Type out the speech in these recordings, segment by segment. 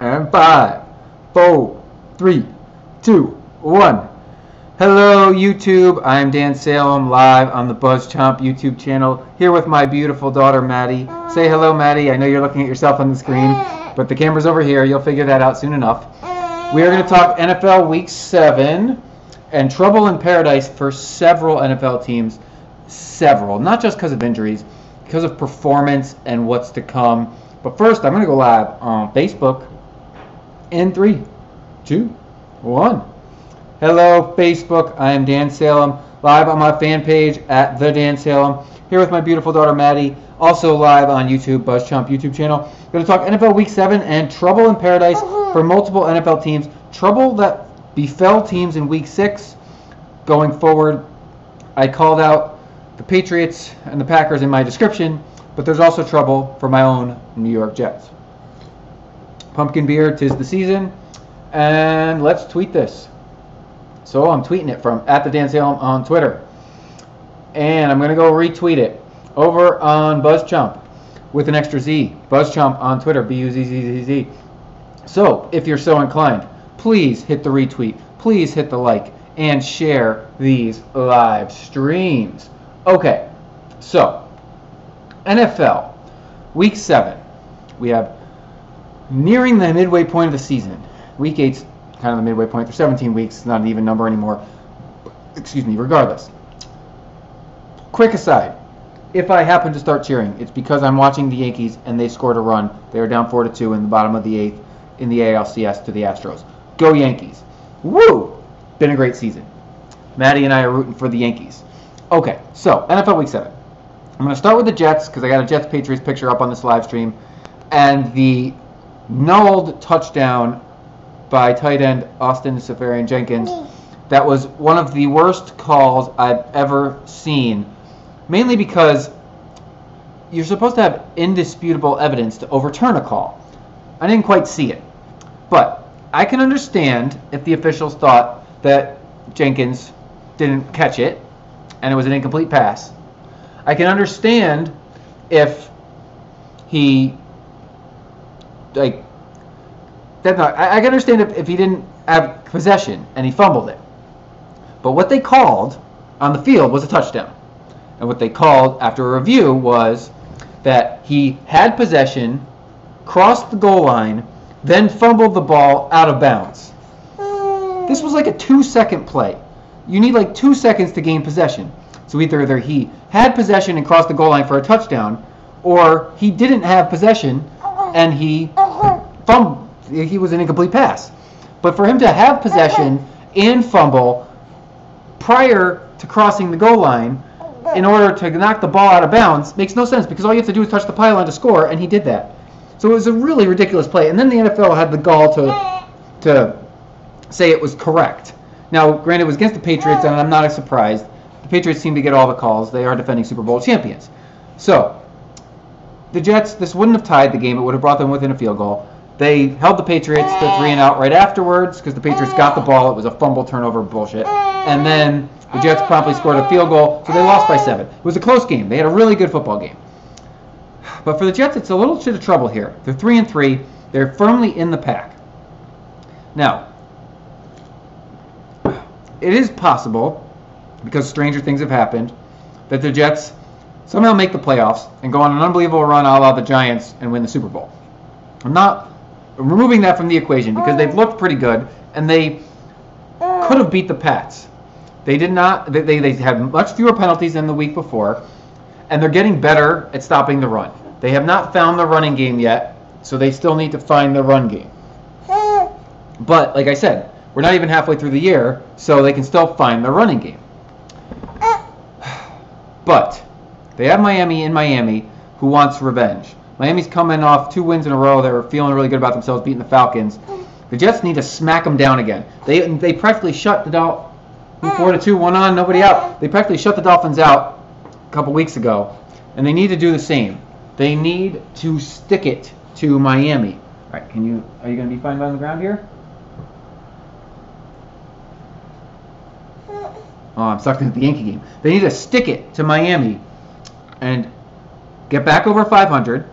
And 5, 4, 3, 2, 1. Hello YouTube, I'm Dan Salem, live on the BuzzChomp YouTube channel, here with my beautiful daughter Maddie. Say hello, Maddie. I know you're looking at yourself on the screen, but the camera's over here. You'll figure that out soon enough. We are going to talk NFL Week 7 and trouble in paradise for several NFL teams. Several, not just because of injuries, because of performance and what's to come. But first, I'm going to go live on Facebook in 3, 2, 1. Hello, Facebook. I am Dan Salem, live on my fan page at The Dan Salem, here with my beautiful daughter Maddie, also live on YouTube, BuzzChomp YouTube channel. Going to talk NFL Week 7 and trouble in paradise for multiple NFL teams. Trouble that befell teams in Week 6. Going forward, I called out the Patriots and the Packers in my description, but there's also trouble for my own New York Jets. Pumpkin beer, 'tis the season, and let's tweet this. So I'm tweeting it from @TheDanSalem on Twitter, and I'm going to go retweet it over on BuzzChomp with an extra Z. BuzzChomp on Twitter, BUZZZZ. So if you're so inclined, please hit the retweet, please hit the like, and share these live streams. Okay, so NFL Week 7. We have nearing the midway point of the season. Week 8's kind of the midway point. For 17 weeks, not an even number anymore. Excuse me, regardless. Quick aside. If I happen to start cheering, it's because I'm watching the Yankees and they scored a run. They are down 4-2 in the bottom of the 8th in the ALCS to the Astros. Go Yankees. Woo! Been a great season. Maddie and I are rooting for the Yankees. Okay, so NFL Week 7. I'm going to start with the Jets because I got a Jets-Patriots picture up on this live stream. And the nulled touchdown by tight end Austin Seferian-Jenkins. That was one of the worst calls I've ever seen. Mainly because you're supposed to have indisputable evidence to overturn a call. I didn't quite see it. But I can understand if the officials thought that Jenkins didn't catch it and it was an incomplete pass. I can understand if he I can understand if he didn't have possession and he fumbled it. But what they called on the field was a touchdown. And what they called after a review was that he had possession, crossed the goal line, then fumbled the ball out of bounds. This was like a 2-second play. You need like 2 seconds to gain possession. So either he had possession and crossed the goal line for a touchdown, or he didn't have possession and he fumbled. He was an incomplete pass. But for him to have possession and fumble prior to crossing the goal line in order to knock the ball out of bounds makes no sense, because all you have to do is touch the pylon to score, and he did that. So it was a really ridiculous play. And then the NFL had the gall to say it was correct. Now, granted, it was against the Patriots, and I'm not surprised. The Patriots seem to get all the calls. They are defending Super Bowl champions. So the Jets, this wouldn't have tied the game. It would have brought them within a field goal. They held the Patriots to 3-and-out right afterwards because the Patriots got the ball. It was a fumble turnover bullshit. And then the Jets promptly scored a field goal, so they lost by 7. It was a close game. They had a really good football game. But for the Jets, it's a little bit of trouble here. They're 3-3. They're firmly in the pack. Now, it is possible, because stranger things have happened, that the Jets somehow make the playoffs and go on an unbelievable run a la the Giants and win the Super Bowl. I'm not removing that from the equation because they've looked pretty good and they could have beat the Pats. They did not. They had much fewer penalties than the week before, and they're getting better at stopping the run. They have not found the running game yet, so they still need to find the run game. But like I said, we're not even halfway through the year, so they can still find the running game. But they have Miami in Miami, who wants revenge. Miami's coming off 2 wins in a row. They were feeling really good about themselves, beating the Falcons. The Jets need to smack them down again. They practically shut the Dolphins 4-2, 1 on, nobody out. They practically shut the Dolphins out a couple weeks ago, and they need to do the same. They need to stick it to Miami. All right, are you going to be fine on the ground here? Oh, I'm sucked into the Yankee game. They need to stick it to Miami and get back over 500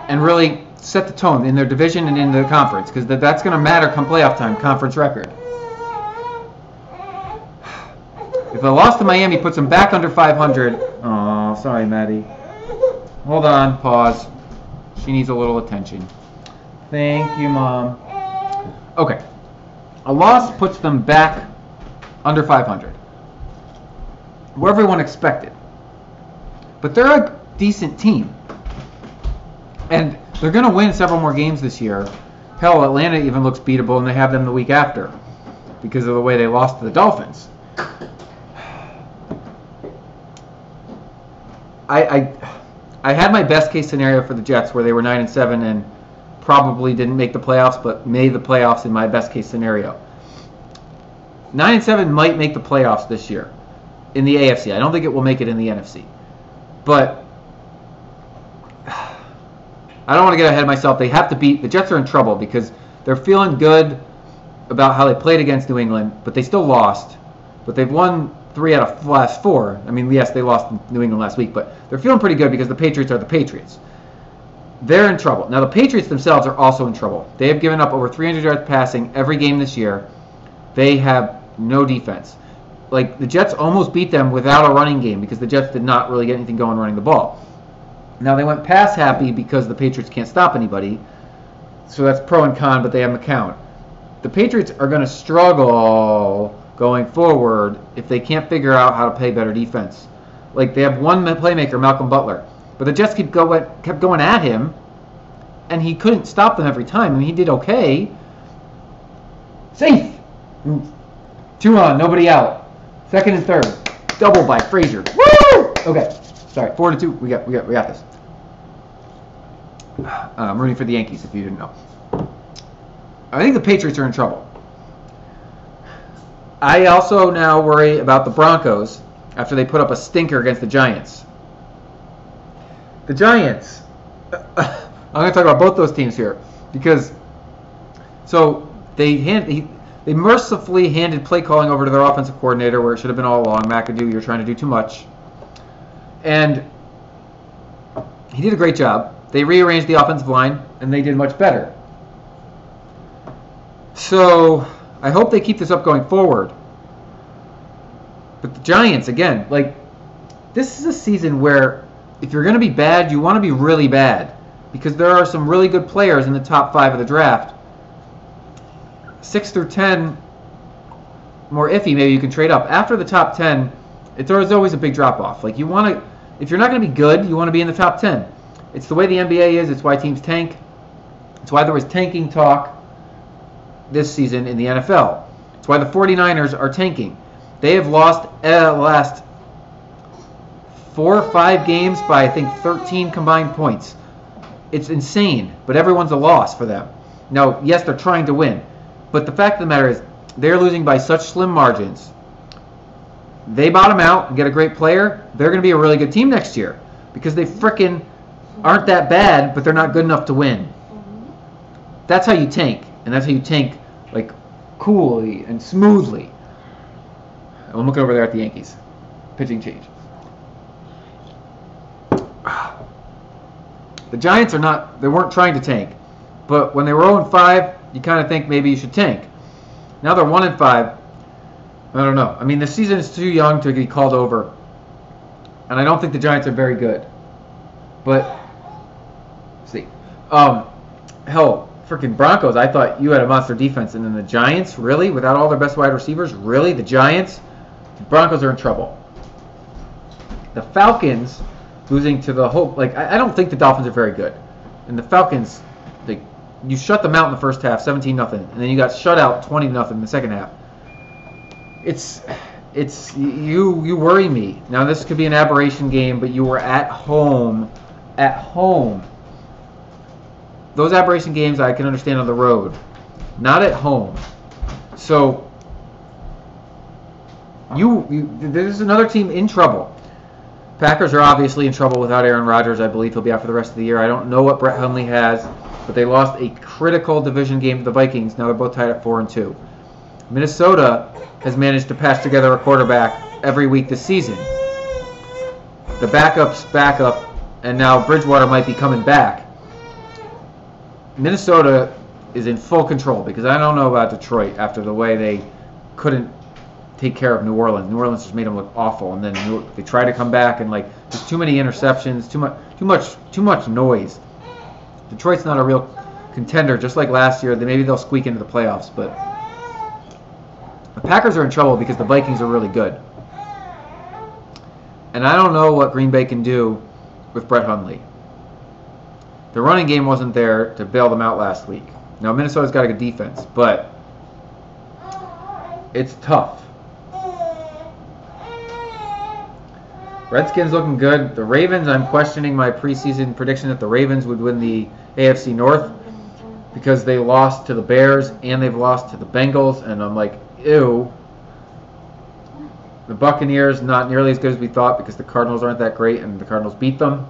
and really set the tone in their division and in the conference, because that's going to matter come playoff time, conference record. If a loss to Miami puts them back under 500, oh, sorry, Maddie. Hold on, pause. She needs a little attention. Thank you, Mom. Okay. A loss puts them back under 500. Where everyone expected. But they're a decent team. And they're going to win several more games this year. Hell, Atlanta even looks beatable, and they have them the week after because of the way they lost to the Dolphins. I had my best case scenario for the Jets where they were 9-7 and probably didn't make the playoffs, but made the playoffs in my best case scenario. 9-7 might make the playoffs this year in the AFC. I don't think it will make it in the NFC. But I don't want to get ahead of myself. They have to beat. The Jets are in trouble because they're feeling good about how they played against New England, but they still lost. But they've won 3 out of the last 4. I mean, yes, they lost New England last week, but they're feeling pretty good because the Patriots are the Patriots. They're in trouble. Now, the Patriots themselves are also in trouble. They have given up over 300 yards passing every game this year. They have no defense. Like, the Jets almost beat them without a running game because the Jets did not really get anything going running the ball. Now, they went pass happy because the Patriots can't stop anybody. So that's pro and con, but they have McCown. The Patriots are going to struggle going forward if they can't figure out how to play better defense. Like, they have one playmaker, Malcolm Butler. But the Jets kept going at him, and he couldn't stop them every time. I mean, he did okay. Safe! 2 on, nobody out. 2nd and 3rd. Double by Frazier. Woo! Okay. Sorry, 4-2. We got this. I'm rooting for the Yankees, if you didn't know. I think the Patriots are in trouble. I also now worry about the Broncos after they put up a stinker against the Giants. The Giants. I'm going to talk about both those teams here because they mercifully handed play calling over to their offensive coordinator where it should have been all along. McAdoo, you're trying to do too much. And he did a great job. They rearranged the offensive line, and they did much better. So I hope they keep this up going forward. But the Giants, again, like, this is a season where if you're going to be bad, you want to be really bad. Because there are some really good players in the top 5 of the draft. 6 through 10, more iffy, maybe you can trade up. After the top 10, there's always a big drop-off. Like, you want to, if you're not going to be good, you want to be in the top 10. It's the way the NBA is. It's why teams tank. It's why there was tanking talk this season in the NFL. It's why the 49ers are tanking. They have lost last 4 or 5 games by, I think, 13 combined points. It's insane, but everyone's a loss for them. Now, yes, they're trying to win, but the fact of the matter is they're losing by such slim margins. They bottom out and get a great player, they're going to be a really good team next year because they frickin' aren't that bad, but they're not good enough to win. That's how you tank, and that's how you tank, like, coolly and smoothly. I'm looking over there at the Yankees. Pitching change. The Giants they weren't trying to tank. But when they were 0-5, you kind of think maybe you should tank. Now they're 1-5. I don't know. I mean, the season is too young to be called over. And I don't think the Giants are very good. But, see. Hell, freaking Broncos, I thought you had a monster defense. And then the Giants, really? Without all their best wide receivers? Really? The Giants? The Broncos are in trouble. The Falcons losing to the whole, like, I don't think the Dolphins are very good. And the Falcons, you shut them out in the first half, 17-0, and then you got shut out 20-0 in the second half. You worry me. Now this could be an aberration game, but you were at home. At home. Those aberration games I can understand on the road, not at home. So there's another team in trouble. Packers are obviously in trouble without Aaron Rodgers. I believe he'll be out for the rest of the year. I don't know what Brett Hundley has, but they lost a critical division game to the Vikings. Now they're both tied at 4-2. Minnesota has managed to patch together a quarterback every week this season. The backup's backup, and now Bridgewater might be coming back. Minnesota is in full control because I don't know about Detroit after the way they couldn't take care of New Orleans. New Orleans just made them look awful, and then they tried to come back and there's too many interceptions, too much noise. Detroit's not a real contender, just like last year. Maybe they'll squeak into the playoffs, but the Packers are in trouble because the Vikings are really good. And I don't know what Green Bay can do with Brett Hundley. The running game wasn't there to bail them out last week. Now, Minnesota's got a good defense, but it's tough. Redskins looking good. The Ravens, I'm questioning my preseason prediction that the Ravens would win the AFC North because they lost to the Bears and they've lost to the Bengals, and I'm like, ew. The Buccaneers, not nearly as good as we thought because the Cardinals aren't that great and the Cardinals beat them.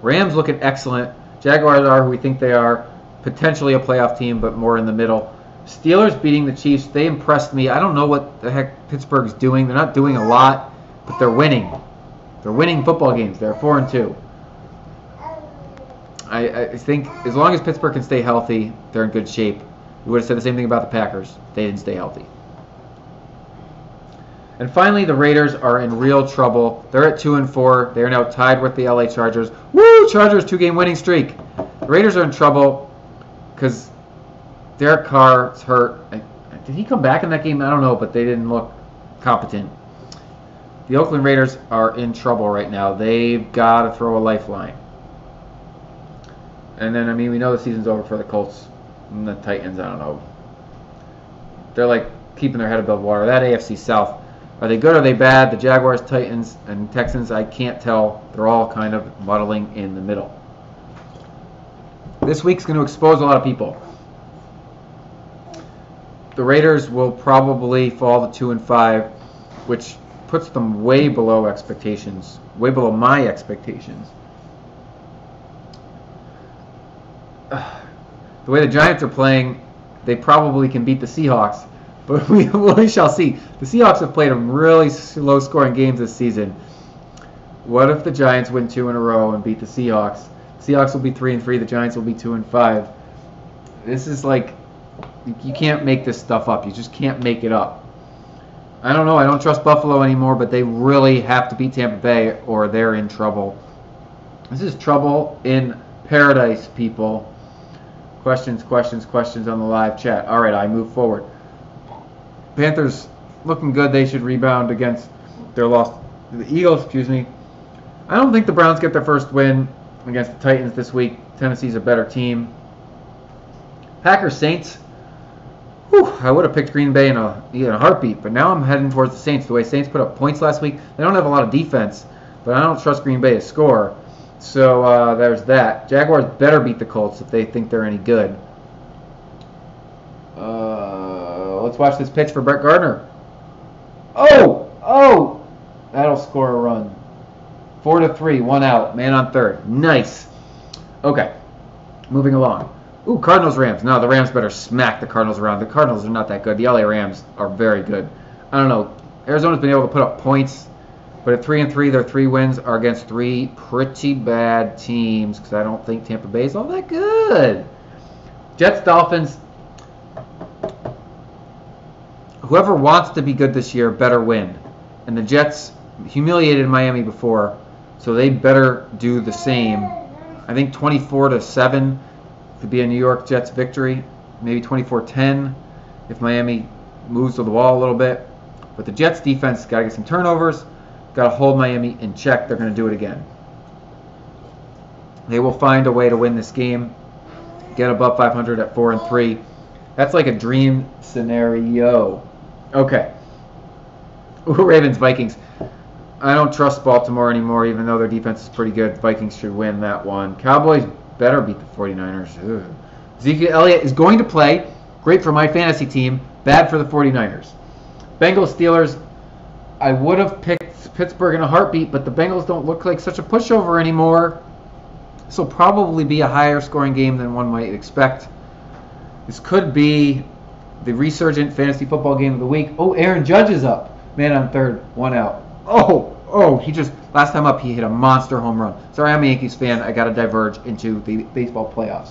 Rams looking excellent. Jaguars are who we think they are. Potentially a playoff team, but more in the middle. Steelers beating the Chiefs. They impressed me. I don't know what the heck Pittsburgh's doing. They're not doing a lot, but they're winning. They're winning football games. They're 4-2. I think as long as Pittsburgh can stay healthy, they're in good shape. We would have said the same thing about the Packers. They didn't stay healthy. And finally, the Raiders are in real trouble. They're at 2-4. They are now tied with the LA Chargers. Woo! Chargers 2-game winning streak. The Raiders are in trouble because Derek Carr's hurt. Did he come back in that game? I don't know, but they didn't look competent. The Oakland Raiders are in trouble right now. They've got to throw a lifeline. And then, we know the season's over for the Colts and the Titans. I don't know. They're keeping their head above water. That AFC South. Are they good or are they bad? The Jaguars, Titans, and Texans, I can't tell. They're all kind of muddling in the middle. This week's going to expose a lot of people. The Raiders will probably fall to 2-5, which puts them way below expectations, way below my expectations. The way the Giants are playing, they probably can beat the Seahawks. But we shall see. The Seahawks have played some really low-scoring games this season. What if the Giants win 2 in a row and beat the Seahawks? The Seahawks will be 3-3. The Giants will be 2-5. This is you can't make this stuff up. You just can't make it up. I don't know. I don't trust Buffalo anymore, but they really have to beat Tampa Bay or they're in trouble. This is trouble in paradise, people. Questions on the live chat. All right, I move forward. Panthers looking good. They should rebound against their loss to the Eagles. I don't think the Browns get their first win against the Titans this week. Tennessee's a better team. Packers Saints. I would have picked Green Bay in a heartbeat, but now I'm heading towards the Saints. The way Saints put up points last week, they don't have a lot of defense, but I don't trust Green Bay to score. So there's that. Jaguars better beat the Colts if they think they're any good. Let's watch this pitch for Brett Gardner. Oh! That'll score a run. 4-3, 1 out, man on third. Nice. Okay, moving along. Ooh, Cardinals-Rams. No, the Rams better smack the Cardinals around. The Cardinals are not that good. The LA Rams are very good. I don't know. Arizona's been able to put up points, but at 3-3, their 3 wins are against 3 pretty bad teams because I don't think Tampa Bay is all that good. Jets-Dolphins. Whoever wants to be good this year better win. And the Jets humiliated Miami before, so they better do the same. I think 24-7 could be a New York Jets victory. Maybe 24-10 if Miami moves to the wall a little bit. But the Jets defense got to get some turnovers, got to hold Miami in check. They're going to do it again. They will find a way to win this game, get above 500 at 4-3. That's like a dream scenario. Okay. Ooh, Ravens, Vikings. I don't trust Baltimore anymore, even though their defense is pretty good. Vikings should win that one. Cowboys better beat the 49ers. Ugh. Ezekiel Elliott is going to play. Great for my fantasy team. Bad for the 49ers. Bengals, Steelers. I would have picked Pittsburgh in a heartbeat, but the Bengals don't look like such a pushover anymore. This will probably be a higher scoring game than one might expect. This could be the resurgent fantasy football game of the week. Oh, Aaron Judge is up. Man on third, 1 out. Oh, last time up, he hit a monster home run. Sorry, I'm a Yankees fan. I got to diverge into the baseball playoffs.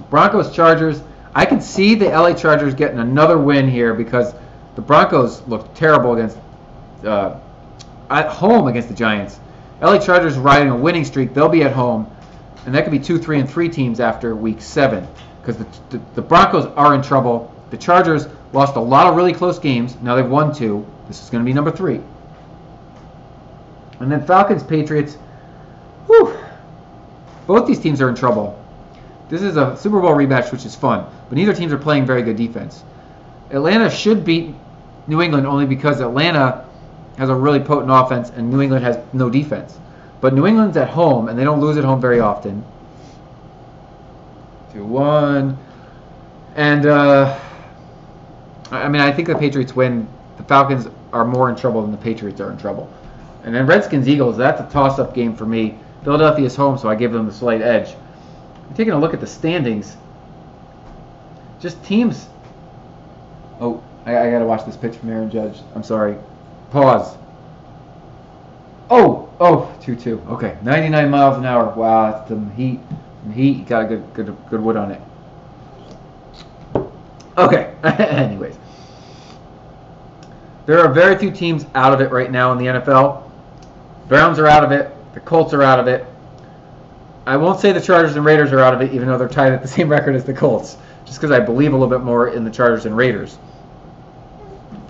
Broncos, Chargers. I can see the LA Chargers getting another win here because the Broncos looked terrible at home against the Giants. LA Chargers riding a winning streak. They'll be at home, and that could be 2, 3, and 3 teams after Week 7 because the Broncos are in trouble. The Chargers lost a lot of really close games. Now they've won 2. This is going to be number 3. And then Falcons, Patriots. Whew. Both these teams are in trouble. This is a Super Bowl rematch, which is fun, but neither teams are playing very good defense. Atlanta should beat New England only because Atlanta has a really potent offense and New England has no defense. But New England's at home, and they don't lose at home very often. 2-1. And, I think the Patriots win. The Falcons are more in trouble than the Patriots are in trouble. And then Redskins, Eagles, that's a toss-up game for me. Philadelphia's home, so I give them the slight edge. I'm taking a look at the standings. Just teams. Oh, I got to watch this pitch from Aaron Judge. I'm sorry. Pause. Oh, 2-2. Okay, 99 miles an hour. Wow, that's some heat. Some heat. Got a good wood on it. Okay. Anyways, there are very few teams out of it right now in the NFL. Browns are out of it. The Colts are out of it. I won't say the Chargers and Raiders are out of it, even though they're tied at the same record as the Colts, just because I believe a little bit more in the Chargers and Raiders.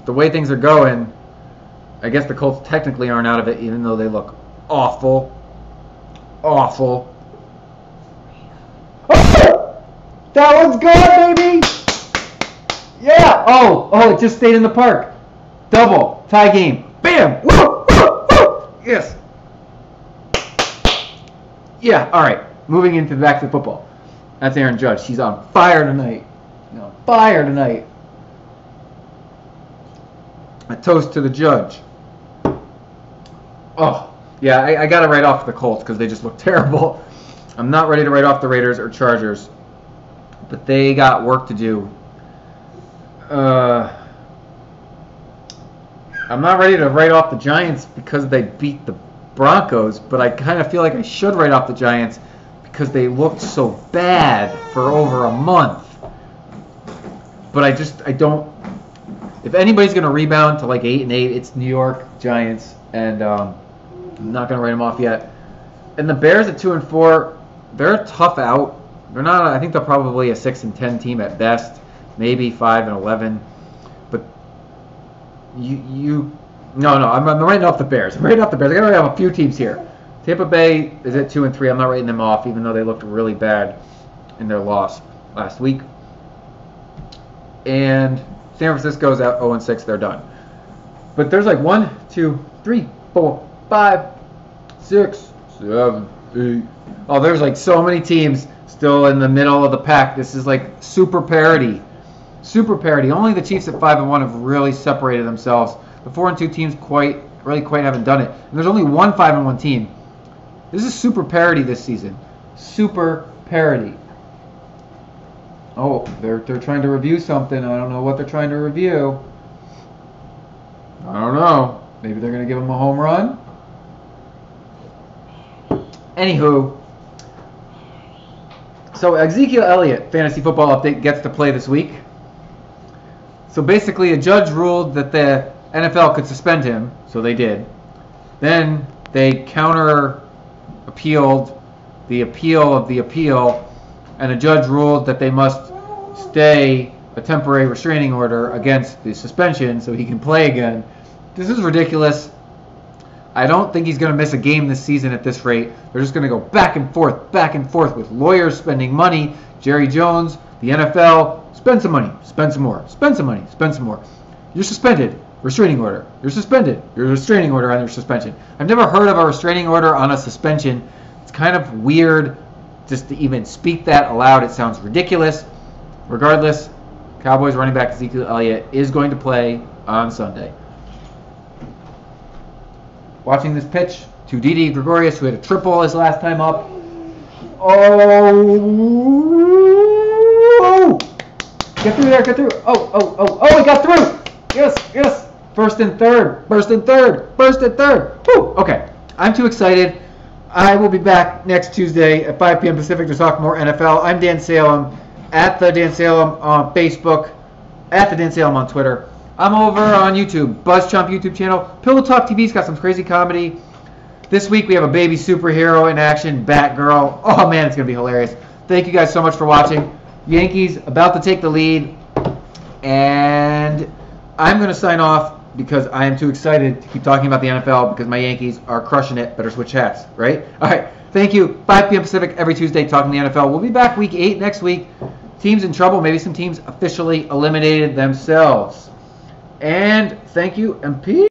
The way things are going, I guess the Colts technically aren't out of it, even though they look awful. Awful. Oh! That one's good, baby! Yeah! Oh, it just stayed in the park. Double. Tie game. Bam! Woo! Woo! Woo! Yes. Yeah, all right. Moving into back to football. That's Aaron Judge. She's on fire tonight. On fire tonight. A toast to the Judge. Oh, yeah, I got to write off the Colts because they just look terrible. I'm not ready to write off the Raiders or Chargers, but they got work to do. I'm not ready to write off the Giants because they beat the Broncos, but I kind of feel like I should write off the Giants because they looked so bad for over a month. But I don't. If anybody's going to rebound to like 8-8, it's New York Giants, and I'm not going to write them off yet. And the Bears at 2-4, they're tough out. They're not. I think they're probably a 6-10 team at best, maybe 5-11. But No, I'm writing off the Bears. I got to have a few teams here. Tampa Bay is at 2-3. I'm not writing them off, even though they looked really bad in their loss last week. And San Francisco's at 0-6. They're done. But there's like 1, 2, 3, 4, 5, 6, 7, 8. Oh, there's like so many teams still in the middle of the pack. This is like super parity. Super parity. Only the Chiefs at 5-1 have really separated themselves. The 4-2 teams quite haven't done it. And there's only one 5-1 team. This is super parity this season. Super parity. Oh, they're trying to review something. I don't know what they're trying to review. I don't know. Maybe they're going to give them a home run. Anywho. So Ezekiel Elliott, fantasy football update, gets to play this week. So basically a judge ruled that the NFL could suspend him, so they did. Then they counter-appealed the appeal of the appeal, and a judge ruled that they must stay a temporary restraining order against the suspension so he can play again. This is ridiculous. I don't think he's going to miss a game this season at this rate. They're just going to go back and forth with lawyers spending money. Jerry Jones, the NFL, spend some money, spend some more, spend some money, spend some more. You're suspended. Restraining order. You're suspended. You're a restraining order on your suspension. I've never heard of a restraining order on a suspension. It's kind of weird just to even speak that aloud. It sounds ridiculous. Regardless, Cowboys running back Ezekiel Elliott is going to play on Sunday. Watching this pitch to Didi Gregorius, who had a triple his last time up. Oh! Get through there, get through. Oh, he got through. Yes. First and third. First and third. First and third. Woo! Okay. I'm too excited. I will be back next Tuesday at 5 p.m. Pacific to talk more NFL. I'm Dan Salem, at the Dan Salem on Facebook, at the Dan Salem on Twitter. I'm over on YouTube, BuzzChomp YouTube channel. Pillow Talk TV's got some crazy comedy. This week we have a baby superhero in action, Batgirl. Oh man, it's going to be hilarious. Thank you guys so much for watching. Yankees about to take the lead. And I'm going to sign off because I am too excited to keep talking about the NFL because my Yankees are crushing it. Better switch hats, right? All right. Thank you. 5 p.m. Pacific every Tuesday talking the NFL. We'll be back week 8 next week. Teams in trouble. Maybe some teams officially eliminated themselves. And thank you and peace.